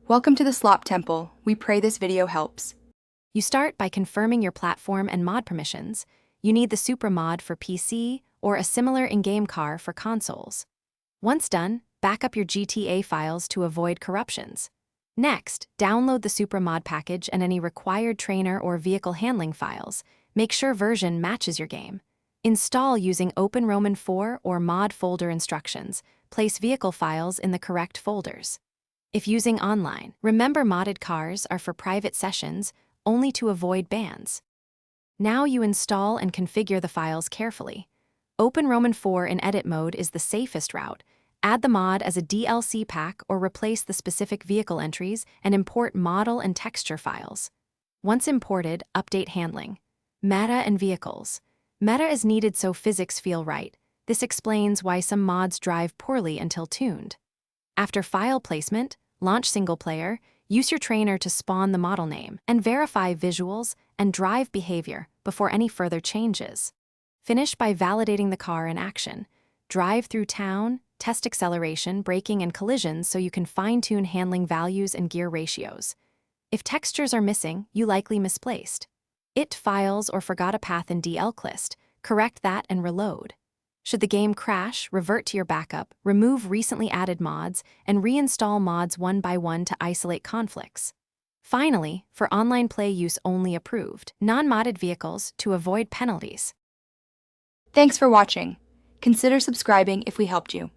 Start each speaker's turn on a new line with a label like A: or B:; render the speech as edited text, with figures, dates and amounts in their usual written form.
A: Welcome to the Slop Temple. We pray this video helps.
B: You start by confirming your platform and mod permissions. You need the Supra mod for PC or a similar in-game car for consoles. Once done, back up your GTA files to avoid corruptions. Next, download the Supra mod package and any required trainer or vehicle handling files. Make sure version matches your game. Install using OpenRoman 4 or mod folder instructions. Place vehicle files in the correct folders. If using online, remember modded cars are for private sessions, only to avoid bans. Now you install and configure the files carefully. OpenRoman 4 in edit mode is the safest route. Add the mod as a DLC pack or replace the specific vehicle entries and import model and texture files. Once imported, update handling. Meta and vehicles. Meta is needed so physics feel right. This explains why some mods drive poorly until tuned. After file placement, launch single player, use your trainer to spawn the model name, and verify visuals and drive behavior before any further changes. Finish by validating the car in action. Drive through town, test acceleration, braking, and collisions so you can fine-tune handling values and gear ratios. If textures are missing, you likely misplaced. Files or forgot a path in dlclist, correct that and reload. Should the game crash, revert to your backup, remove recently added mods, and reinstall mods one by one to isolate conflicts. Finally, for online play use only approved, non-modded vehicles to avoid penalties.
A: Thanks for watching. Consider subscribing if we helped you.